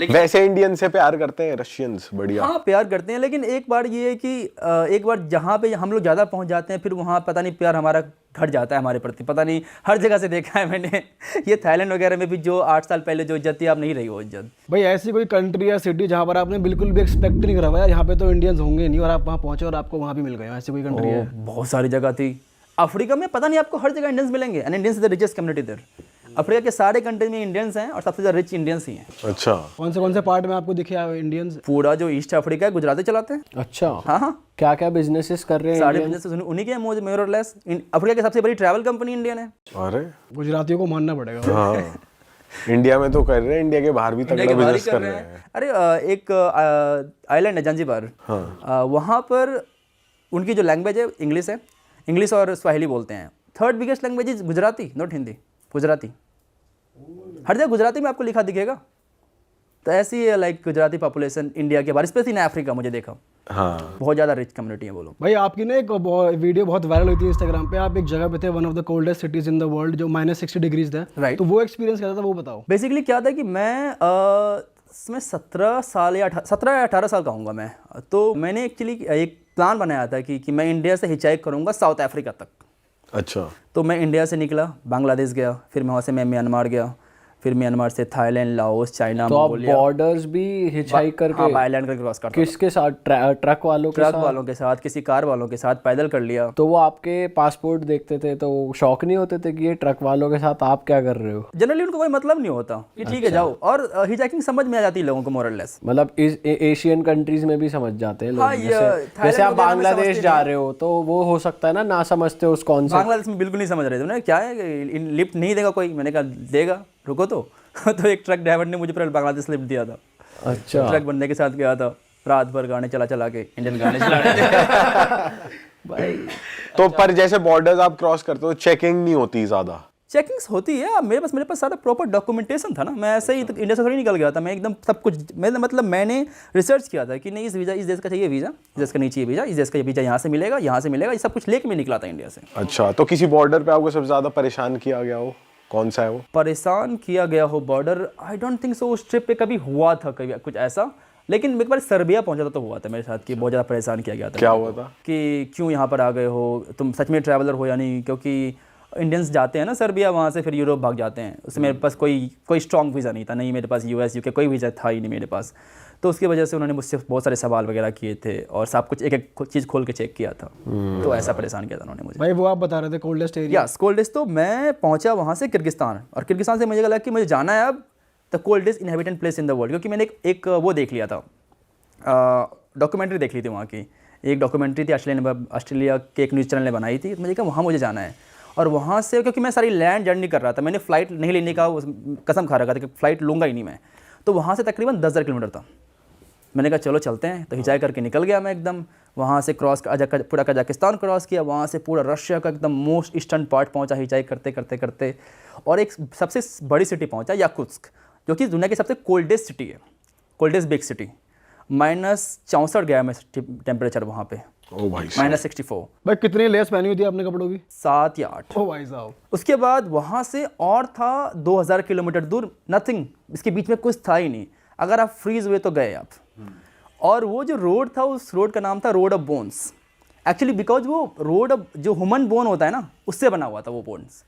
वैसे इंडियन से प्यार करते हैं रशियंस, बढ़िया। हाँ प्यार करते हैं, लेकिन एक बार ये है कि एक बार जहाँ पे हम लोग ज़्यादा पहुँच जाते हैं फिर वहाँ पता नहीं प्यार हमारा घट जाता है हमारे प्रति, पता नहीं, हर जगह से देखा है मैंने। ये थाईलैंड वगैरह में भी जो 8 साल पहले जो इज्जत थी अब नहीं रही वो इज्जत। भाई ऐसी कोई कंट्री या सिटी जहाँ पर आपने बिल्कुल भी एक्सपेक्ट नहीं करा हुआ यहाँ पे तो इंडियंस होंगे नहीं, और आप वहाँ पहुँचे और आपको वहाँ भी मिल गए, ऐसी कोई कंट्री है? बहुत सारी जगह थी अफ्रीका में, पता नहीं आपको हर जगह इंडियंस मिलेंगे, and Indians is the richest community there. Africa के सारे कंट्री में इंडियंस हैं और सबसे ज़्यादा रिच इंडियंस ही हैं। अच्छा, कौन से पार्ट में आपको दिखे इंडियंस? पूरा जो ईस्ट अफ्रीका है गुजराती चलाते हैं। अच्छा, हाँ हाँ, क्या क्या बिजनेसेस कर रहे हैं? सारे बिजनेस उन्हीं के हैं मोर और लेस। अफ्रीका की सबसे बड़ी ट्रैवल कंपनी इंडियन है। अरे गुजरातियों को मानना पड़ेगा। हाँ, इंडिया में तो कर रहे हैं, इंडिया के बाहर भी तगड़ा बिजनेस कर रहे हैं। अरे एक आइलैंड है जंजीबार, वहाँ पर उनकी जो लैंग्वेज है इंग्लिश है, इंग्लिश और स्वाहिली बोलते हैं। Third biggest language is Gujarati, not Hindi, Gujarati. हर जगह गुजराती में आपको लिखा दिखेगा। तो ऐसी है लाइक गुजराती पॉपुलेशन इंडिया के बाहर, स्पेशली इन अफ्रीका मुझे देखा। हाँ, बहुत ज़्यादा रिच कम्युनिटी है वो लोग। भाई आपकी ना एक वीडियो बहुत वायरल हुई थी इंस्टाग्राम पे, आप एक जगह पे थे, one of the coldest cities in the world, जो -60 डिग्रीज था। Right. तो वो एक्सपीरियंस कैसा था वो बताओ। बेसिकली क्या था कि मैं 17 साल या 18 साल का हूँगा मैं। तो मैंने एक्चुअली एक प्लान बनाया था कि मैं इंडिया से हिचाइक करूँगा साउथ अफ्रीका तक। अच्छा। तो मैं इंडिया से निकला, बांग्लादेश गया, फिर मैं वहाँ से म्यांमार गया, फिर म्यांमार से थाईलैंड, लाओस, चाइना, तो आप बॉर्डर्स भी हिचहाइक करके? हाँ, आइलैंड करके क्रॉस करता। किसके साथ? ट्रक वालों के साथ, किसी कार वालों के साथ पैदल कर लिया। तो वो आपके पासपोर्ट देखते थे तो शौक नहीं होते थे कि ये ट्रक वालों के साथ आप क्या कर रहे हो? जनरली उनको कोई मतलब नहीं होता कि ठीक है जाओ, और हिचहाइकिंग समझ में आ जाती है लोगों को मोर और लेस। मतलब इस एशियन कंट्रीज में भी समझ जाते हैं लोग। हाँ, जैसे आप बांग्लादेश जा रहे हो तो वो हो सकता है ना समझते हो उस कॉन्सेप्ट। बांग्लादेश में बिल्कुल नहीं समझ रहे थे ना, क्या है लिफ्ट नहीं देगा कोई, मैंने कहा देगा, रुको तो। तो एक ट्रक ड्राइवर ने मुझे पूरा बांग्लादेश लिफ्ट दिया था। अच्छा, ट्रक बंदे के साथ गया था, रात भर गाने चला के, इंडियन गाने चला रहे थे। भाई तो पर जैसे बॉर्डर्स आप क्रॉस करते हो चेकिंग नहीं होती ज्यादा? चेकिंग्स होती है। अब मेरे पास सारा प्रॉपर डॉक्यूमेंटेशन था ना, मैं ऐसे ही तो इंडिया से थोड़ी निकल गया था, मैं एकदम सब कुछ, मैंने रिसर्च किया था कि नहीं इस देश का चाहिए वीज़ा, इस देश का नहीं चाहिए वीज़ा, इस देश का वीज़ा यहाँ से मिलेगा, ये सब कुछ लेके मैं निकला था इंडिया से। अच्छा, तो किसी बॉर्डर पे आपको सबसे ज़्यादा परेशान किया गया हो, कौन सा है वो? परेशान किया गया हो border, I don't think so उस ट्रिप पे कभी हुआ था कभी कुछ ऐसा, लेकिन एक बार सर्बिया पहुंचा था तो हुआ था मेरे साथ कि बहुत ज़्यादा परेशान किया गया था। क्या हुआ था? कि क्यों यहाँ पर आ गए हो, तुम सच में ट्रैवलर हो या नहीं, क्योंकि इंडियंस जाते हैं ना सर्बिया, वहाँ से फिर यूरोप भाग जाते हैं। उसमें मेरे पास कोई स्ट्रॉन्ग वीज़ा नहीं था, नहीं मेरे पास US UK कोई वीज़ा था ही नहीं मेरे पास। तो उसकी वजह से उन्होंने मुझसे बहुत सारे सवाल वगैरह किए थे और सब कुछ एक एक चीज़ खोल के चेक किया था। तो ऐसा परेशान किया था उन्होंने मुझे। भाई वो आप बता रहे थे कोल्डेस्ट एरिया? Yes, coldest. तो मैं पहुंचा वहाँ से किर्गिस्तान, और किर्गिस्तान से मुझे लगा कि मुझे जाना है अब the coldest inhabitant place in the world, क्योंकि मैंने एक वो देख लिया था, डॉक्यूमेंट्री देख ली थी वहाँ की। एक डॉक्यूमेंट्री थी ऑस्ट्रेलिया के एक न्यूज़ चैनल ने बनाई थी, तो मुझे कहा वहाँ मुझे जाना है। और वहाँ से, क्योंकि मैं सारी लैंड जर्नी कर रहा था, मैंने फ़्लाइट नहीं लेने का कसम खा रखा था कि फ़्लाइट लूँगा ही नहीं मैं। तो वहाँ से तकरीबन 10,000 किलोमीटर था। मैंने कहा चलो चलते हैं, तो हिचाई करके निकल गया मैं एकदम। वहाँ से पूरा कजाकिस्तान क्रॉस किया, वहाँ से पूरा रशिया का एकदम मोस्ट ईस्टर्न पार्ट पहुँचा हिचाई करते, और एक सबसे बड़ी सिटी पहुँचा याकुत्स्क, जो कि दुनिया की सबसे कोल्डेस्ट सिटी है, कोल्डेस्ट बिग सिटी। -64 गया मैं टेम्परेचर वहाँ पे। ओ भाई, -64। भाई कितनी लेस पहनी हुई थी आपने कपड़ों की? 7 या 8। ओ भाई साहब। उसके बाद वहाँ से और था 2000 किलोमीटर दूर, नथिंग, इसके बीच में कुछ था ही नहीं। अगर आप फ्रीज हुए तो गए आप। और वो जो रोड था, उस रोड का नाम था road of bones, actually because वो रोड जो ह्यूमन बोन होता है ना, उससे बना हुआ था वो बोन्स।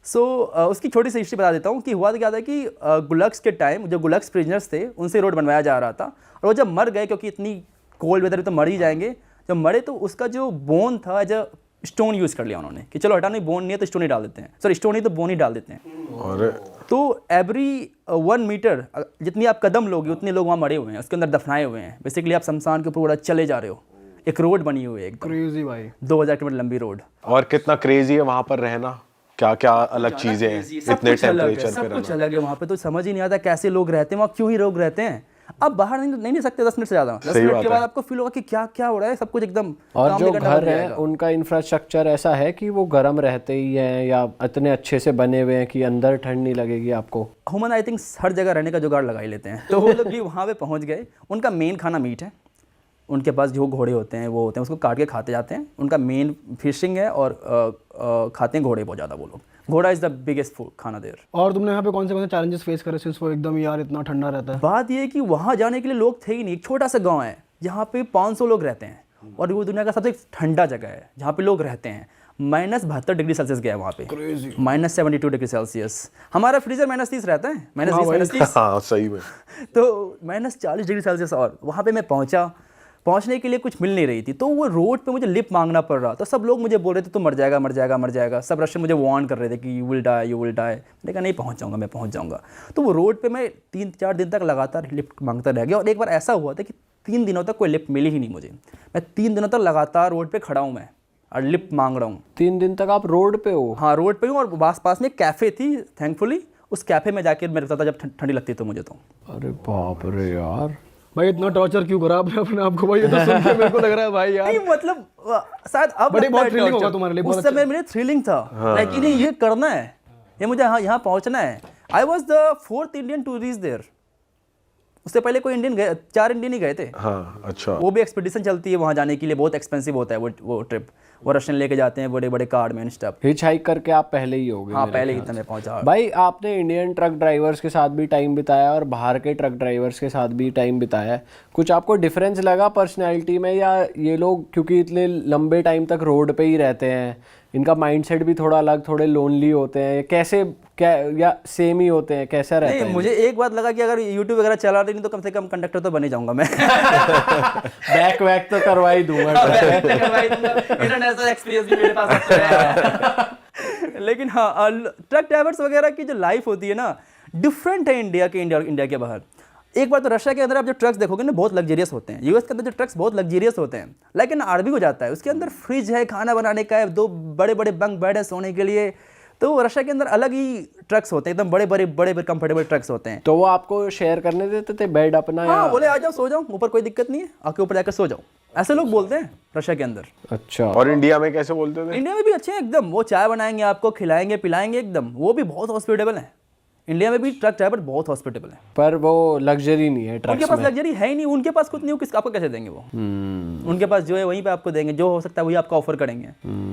सो उसकी छोटी सी हिस्ट्री बता देता हूँ कि हुआ क्या था कि गुलक्स के टाइम जो गुलक्स प्रिजनर्स थे उनसे रोड बनवाया जा रहा था, और वो जब मर गए, क्योंकि इतनी कोल्ड वेदर में तो मर ही जाएंगे, जब मरे तो उसका जो बोन था एज अ स्टोन यूज़ कर लिया उन्होंने कि चलो हटा नहीं, बोन नहीं है तो स्टोन ही डाल देते हैं, सॉरी स्टोन ही तो बोन ही डाल देते हैं। और तो एवरी 1 मीटर जितनी आप कदम लोगे उतने लोग वहाँ मरे हुए हैं, उसके अंदर दफनाए हुए हैं। बेसिकली आप शमशान के ऊपर चले जा रहे हो, एक रोड बनी हुई है एकदम क्रेजी भाई, 2000 किलोमीटर लंबी रोड। और कितना क्रेजी है वहाँ पर रहना, क्या क्या अलग चीज़ें हैं इतने टेम्परेचर पे सब कुछ रहना। अलग है वहाँ पे, तो समझ ही नहीं आता कैसे लोग रहते हैं वहाँ, क्यों ही लोग रहते हैं। अब बाहर नहीं सकते 10 मिनट से ज़्यादा, 10 मिनट के बाद आपको फील होगा कि क्या हो रहा है, सब कुछ एकदम। और जो घर है उनका इंफ्रास्ट्रक्चर ऐसा है कि वो गर्म रहते ही हैं या इतने अच्छे से बने हुए हैं कि अंदर ठंड नहीं लगेगी आपको? ह्यूमन आई थिंक हर जगह रहने का जुगाड़ लगा ही लेते हैं। तो वो लोग भी वहाँ पे पहुँच गए। उनका मेन खाना मीट है, उनके पास जो घोड़े होते हैं वो होते हैं, उसको काट के खाते जाते हैं। उनका मेन फिशिंग है और खाते हैं घोड़े बहुत ज़्यादा वो लोग। घोड़ा इज़ द बिगेस्ट फूड खाना देर। और तुमने यहाँ पे कौन से चैलेंजेस फेस करे सिंस वो एकदम यार इतना ठंडा रहता है? बात ये है कि वहाँ जाने के लिए लोग थे ही नहीं। एक छोटा सा गाँव है जहाँ पे 500 लोग रहते हैं और वो दुनिया का सबसे ठंडा जगह है जहाँ पे लोग रहते हैं। -72 डिग्री सेल्सियस गया है वहाँ पे, -72 डिग्री सेल्सियस। हमारा फ्रीजर -30 रहता है, -20 -30। हाँ सही में। तो -40 डिग्री सेल्सियस। और वहाँ पे मैं पहुँचने के लिए कुछ मिल नहीं रही थी, तो वो रोड पे मुझे लिफ्ट मांगना पड़ रहा। तो सब लोग मुझे बोल रहे थे तो मर जाएगा मर जाएगा मर जाएगा। सब रशियन मुझे वार्न कर रहे थे कि you will die you will die. मैंने कहा नहीं पहुँच जाऊँगा, मैं पहुँच जाऊँगा। तो वो रोड पे मैं 3-4 दिन तक लगातार लिफ्ट मांगता रह गया। और एक बार ऐसा हुआ था कि 3 दिनों तक कोई लिफ्ट मिली ही नहीं मुझे। मैं 3 दिनों तक लगातार रोड पे खड़ा हूँ मैं और लिफ्ट मांग रहा हूँ। 3 दिन तक आप रोड पे हो? हाँ रोड पे हूँ। और पास में एक कैफ़े थी, थैंकफुली उस कैफ़े में जाके मैं रुकता था जब ठंडी लगती तो मुझे। तो अरे बाप रे यार, भाई इतना टॉर्चर क्यों करा आपने अपने आप को भाई? ये तो सुन के मेरे को लग रहा है भाई यार नहीं मतलब शायद अब बड़ी लगता बहुत है थ्रिलिंग torture। होगा तुम्हारे लिए, उस बहुत समय मेरे थ्रिलिंग था लाइक नहीं ये करना है, ये मुझे यहाँ पहुँचना है। I was the 4th Indian to reach there. उससे पहले कोई इंडियन गए, 4 इंडियन ही गए थे। हाँ अच्छा। वो भी एक्सपीडिशन चलती है वहाँ जाने के लिए, बहुत एक्सपेंसिव होता है वो ट्रिप। वो रशियन लेके जाते हैं बड़े बड़े कार्ड में स्टफ। हिच हाइक करके आप पहले ही हो गए? हाँ पहले ही मैं पहुँचा। भाई आपने इंडियन ट्रक ड्राइवर्स के साथ भी टाइम बिताया और बाहर के ट्रक ड्राइवर्स के साथ भी टाइम बिताया है, कुछ आपको डिफरेंस लगा पर्सनैलिटी में? या ये लोग क्योंकि इतने लंबे टाइम तक रोड पे ही रहते हैं, इनका माइंडसेट भी थोड़ा अलग, थोड़े लोनली होते हैं, कैसे क्या या सेम ही होते हैं, कैसा रहता है? नहीं मुझे एक बात लगा कि अगर यूट्यूब वगैरह चला रही नहीं तो कम से कम कंडक्टर तो बने जाऊंगा मैं। बैक वैक तो करवा ही दूंगा। इंटरनेशनल एक्सपीरियंस भी मेरे पास है। लेकिन हाँ ट्रक ड्राइवर्स वगैरह की जो लाइफ होती है ना डिफरेंट है इंडिया के बाहर। एक बार तो रशिया के अंदर आप जो ट्रक्स देखोगे ना बहुत लग्जरियस होते हैं। यूएस के अंदर जो ट्रक्स बहुत लग्जरियस होते हैं, लेकिन आरबी हो जाता है। उसके अंदर फ्रिज है, खाना बनाने का है, 2 बड़े बड़े बंक बेड है सोने के लिए। तो रशिया के अंदर अलग ही ट्रक्स होते हैं, एकदम बड़े बड़े कंफर्टेबल ट्रक्स होते हैं। तो वो आपको शेयर करने देते थे बेड अपना? हाँ बोले आ जाओ सो जाओ, ऊपर कोई दिक्कत नहीं है, आके ऊपर जाकर सो जाओ। ऐसे लोग बोलते हैं रशिया के अंदर। अच्छा। और इंडिया में कैसे बोलते थे? इंडिया में भी अच्छे हैं एकदम। वो चाय बनाएंगे आपको, खिलाएंगे पिलाएंगे एकदम। वो भी बहुत हॉस्पिटेबल हैं। इंडिया में भी ट्रक ड्राइवर बहुत हॉस्पिटेबल है। पर वो लग्जरी नहीं है ट्रक्स उनके पास में। लग्जरी है ही नहीं। उनके पास कुछ नहीं हो, किस आपको कैसे देंगे वो? उनके पास जो है वहीं पे आपको देंगे, जो हो सकता है वही आपको ऑफर करेंगे।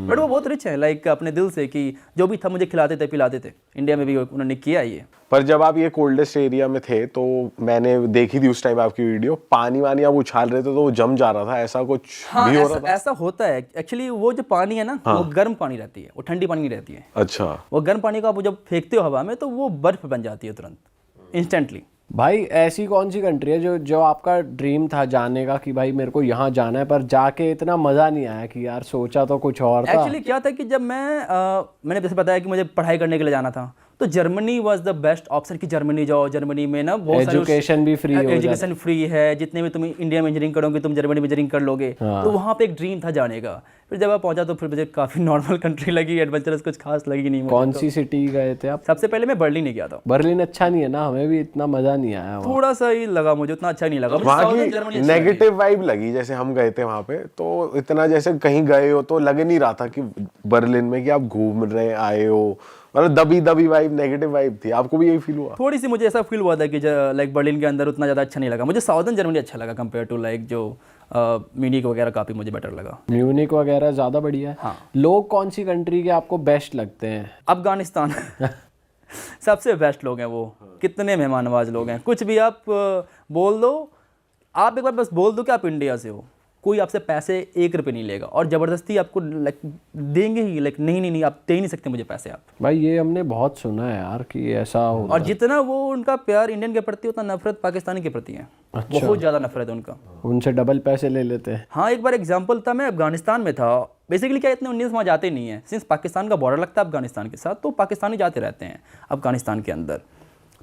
बट वो बहुत रिच है लाइक अपने दिल से कि जो भी था मुझे खिलाते थे पिलाते थे। इंडिया में भी उन्होंने किया ये। पर जब आप ये कोल्डेस्ट एरिया में थे तो मैंने देखी थी उस टाइम आपकी वीडियो, पानी वानी आप उछाल रहे थे तो वो जम जा रहा था, ऐसा कुछ हाँ, भी हो रहा था? ऐसा होता है एक्चुअली। वो जो पानी है ना वो गर्म पानी रहती है, वो ठंडी पानी नहीं रहती है। अच्छा। वो गर्म पानी को आप जब फेंकते हो हवा में तो वो बर्फ बन जाती है तुरंत, इंस्टेंटली। भाई ऐसी कौन सी कंट्री है जो आपका ड्रीम था जाने का कि भाई मेरे को यहाँ जाना है, पर जाके इतना मज़ा नहीं आया कि यार सोचा तो कुछ और था? एक्चुअली क्या था कि जब मैंने जैसे बताया कि मुझे पढ़ाई करने के लिए जाना था, तो Germany was the best option कि जर्मनी जाओ। जर्मनी में ना बहुत सारे एजुकेशन भी फ्री हो जाता है। एजुकेशन फ्री है, जितने भी तुम इंडिया में इंजीनियरिंग करोगे तुम जर्मनी में इंजीनियरिंग कर लोगे। तो वहाँ पे एक ड्रीम था जाने का। फिर जब आप पहुंचा तो फिर मुझे काफ़ी नॉर्मल कंट्री लगी, एडवेंचरस कुछ खास लगी नहीं मुझे। कौन सी सिटी गए थे आप? सबसे पहले मैं बर्लिन ही गया था। बर्लिन अच्छा नहीं है ना? हमें भी इतना मज़ा नहीं आया वहाँ। थोड़ा सा ही लगा मुझे, उतना अच्छा नहीं लगा। वहाँ की नेगेटिव वाइब लगी। जैसे हम गए थे वहाँ पे तो इतना जैसे कहीं गए हो तो लग नहीं रहा था कि बर्लिन में कि आप घूम रहे आए हो, मतलब दबी वाइब, नेगेटिव वाइब थी। आपको भी यही फील हुआ? थोड़ी सी मुझे ऐसा फील हुआ था कि लाइक बर्लिन के अंदर उतना ज़्यादा अच्छा नहीं लगा मुझे। साउदर्न जर्मनी अच्छा लगा कंपेयर टू लाइक जो म्यूनिक वगैरह, काफ़ी मुझे बेटर लगा। म्यूनिक वगैरह ज़्यादा बढ़िया है। हाँ। लोग कौन सी कंट्री के आपको बेस्ट लगते हैं? अफगानिस्तान सबसे बेस्ट लोग हैं वो। कितने मेहमान नवाज लोग हैं। कुछ भी आप बोल दो, आप एक बार बस बोल दो कि आप इंडिया से हो, कोई आपसे पैसे 1 रुपये नहीं लेगा और ज़बरदस्ती आपको लाइक देंगे ही। लाइक नहीं आप दे ही नहीं सकते मुझे पैसे आप। भाई ये हमने बहुत सुना है यार कि ऐसा हो। और जितना वो उनका प्यार इंडियन के प्रति उतना नफरत पाकिस्तानी के प्रति है। अच्छा। बहुत ज़्यादा नफरत है उनका। उनसे डबल पैसे ले लेते हैं। हाँ एक बार एग्जाम्पल था, मैं अफगानिस्तान में था। बेसिकली क्या इतने इंडियंस वहाँ जाते नहीं है, सिंस पाकिस्तान का बॉर्डर लगता है अफगानिस्तान के साथ, तो पाकिस्तानी जाते रहते हैं अफगानिस्तान के अंदर।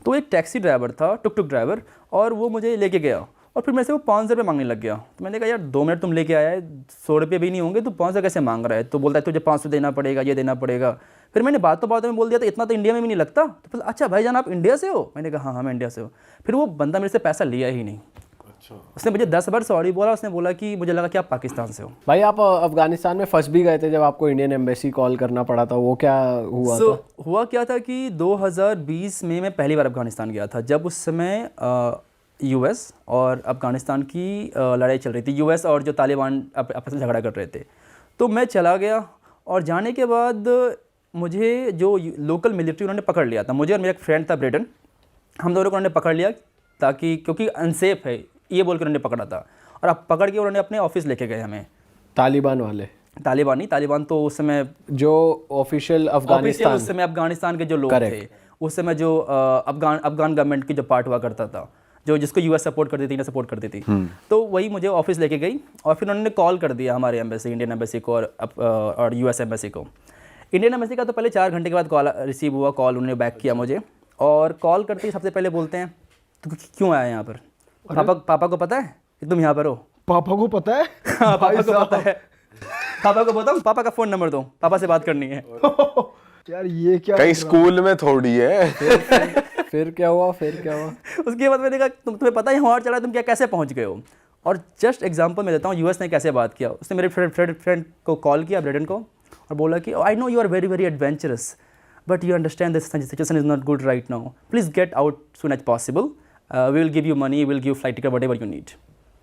तो एक टैक्सी ड्राइवर था, टुक ड्राइवर, और वो मुझे लेके गया और फिर मेरे से वो 500 रुपये मांगने लग गया। तो मैंने कहा यार 2 मिनट तुम लेके आया है, 100 रुपये भी नहीं होंगे, तो 500 कैसे मांग रहा है? तो बोलता है तुझे 500 देना पड़ेगा, ये देना पड़ेगा। फिर मैंने बातों में बोल दिया तो इतना तो इंडिया में भी नहीं लगता। तो बोला अच्छा भाईजान आप इंडिया से हो? मैंने कहा हाँ मैं इंडिया से हूँ। फिर वो बंदा मेरे से पैसा लिया ही नहीं। अच्छा। उसने मुझे 10 बार सॉरी बोला। उसने बोला कि मुझे लगा कि आप पाकिस्तान से हो। भाई आप अफगानिस्तान में फंस भी गए थे जब आपको इंडियन एम्बेसी कॉल करना पड़ा था, वो क्या हुआ था? हुआ क्या था कि 2020 में मैं पहली बार अफगानिस्तान गया था। जब उस समय यूएस और अफ़गानिस्तान की लड़ाई चल रही थी, यूएस और जो तालिबान आपस में झगड़ा कर रहे थे। तो मैं चला गया और जाने के बाद मुझे जो लोकल मिलिट्री उन्होंने पकड़ लिया था, मुझे और मेरा एक फ्रेंड था ब्रेडन, हम दोनों को उन्होंने पकड़ लिया ताकि क्योंकि अनसेफ है ये बोल कर उन्होंने पकड़ा था। और अब पकड़ के उन्होंने अपने ऑफिस लेके गए हमें। तालिबान वाले? तालिबान नहीं, तालिबान तो उस समय जो ऑफिशियल अफगानिस्तान, उस समय अफगानिस्तान के जो लोग थे, उस समय जो अफगान गवर्नमेंट की जो पार्ट हुआ करता था, जो जिसको यूएस सपोर्ट करती थी, इंडिया सपोर्ट करती थी, तो वही मुझे ऑफिस लेके गई और फिर उन्होंने कॉल कर दिया हमारे एम्बेसी, इंडियन एम्बेसी को और यूएस एम्बेसी को। इंडियन एम्बेसी का तो पहले 4 घंटे के बाद कॉल रिसीव हुआ, कॉल उन्होंने बैक किया मुझे, और कॉल करते ही सबसे पहले बोलते हैं तो क्यों आया यहाँ पर? पापा को पता है कि तुम यहाँ पर हो? पापा को पता है? हाँ, पापा को पता है। पापा को बताओ, पापा का फ़ोन नंबर दो, पापा से बात करनी है। यार ये क्या कहीं स्कूल में थोड़ी है। फिर क्या हुआ? उसके बाद मैंने कहा तुम्हें पता है यहाँ चला, तुम क्या कैसे पहुँच गए हो? और जस्ट एग्जांपल मैं देता हूँ यूएस ने कैसे बात किया। उसने मेरे फ्रेंड को कॉल किया, ब्रेडन को, और बोला कि I know you are very very adventurous but you understand this situation is not good right now, please get out soon as possible, we will give you money, will give flight ticket, whatever you need.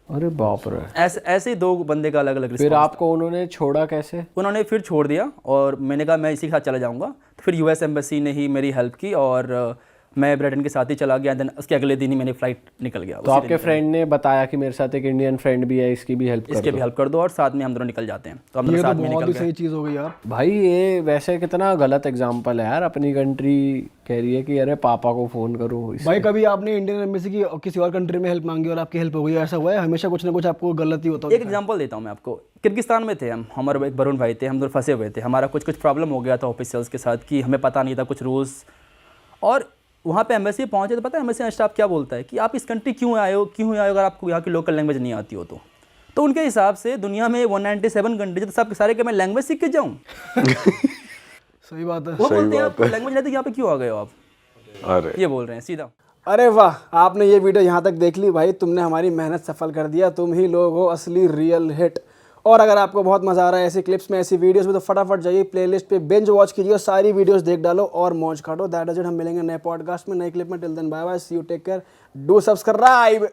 अरे बाप रे। ऐसे 2 बंदे का अलग अलग। फिर आपको उन्होंने छोड़ा कैसे? उन्होंने फिर छोड़ दिया और मैंने कहा मैं इसी के साथ चला जाऊँगा। तो फिर यूएस एम्बेसी ने ही मेरी हेल्प की और मैं ब्रेडन के साथ ही चला गया। देन उसके अगले दिन ही मैंने फ्लाइट निकल गया। तो आपके फ्रेंड ने बताया कि मेरे साथ एक इंडियन फ्रेंड भी है, इसकी भी हेल्प कर दो और साथ में हम दोनों निकल जाते हैं। तो हम दोनों साथ में निकल गए। सही चीज़ हो गई यार। भाई ये वैसे कितना गलत एग्जाम्पल है यार। अपनी कंट्री कह रही है कि अरे पापा को फ़ोन करो। भाई कभी आपने इंडियन एम्बेसी की किसी और कंट्री में हेल्प मांगी और आपकी हेल्प हो गई, ऐसा हुआ है? हमेशा कुछ ना कुछ आपको गलती होता है। एक एग्जांपल देता हूँ मैं आपको। किर्गिस्तान में थे हम, हमारे एक वरुण भाई थे, हम दोनों फंसे हुए थे। हमारा कुछ प्रॉब्लम हो गया था ऑफिशियल्स के साथ कि हमें पता नहीं था कुछ रूल्स, और वहाँ पे एम्बेसी पहुँचे तो पता है एम्बेसी स्टाफ क्या बोलता है कि आप इस कंट्री क्यों आए हो अगर आपको यहाँ की लोकल लैंग्वेज नहीं आती हो तो उनके हिसाब से दुनिया में 197 कंट्री तो सब सारे के मैं लैंग्वेज सीख के जाऊँ। सही बात है। वो बोलते हैं आप लैंग्वेज नहीं आती, यहाँ पे क्यों आ गए हो आप? अरे ये बोल रहे हैं सीधा। अरे वाह, आपने ये वीडियो यहाँ तक देख ली भाई, तुमने हमारी मेहनत सफल कर दिया। तुम ही लोग हो असली रियल हिट। और अगर आपको बहुत मजा आ रहा है ऐसी क्लिप्स में, ऐसी वीडियोस में, तो फटाफट जाइए प्लेलिस्ट पे बिंज वॉच कीजिए, सारी वीडियोस देख डालो और मौज काटो। That is it. हम मिलेंगे नए पॉडकास्ट में, नए क्लिप में। Till then bye bye, see you, take care, do subscribe.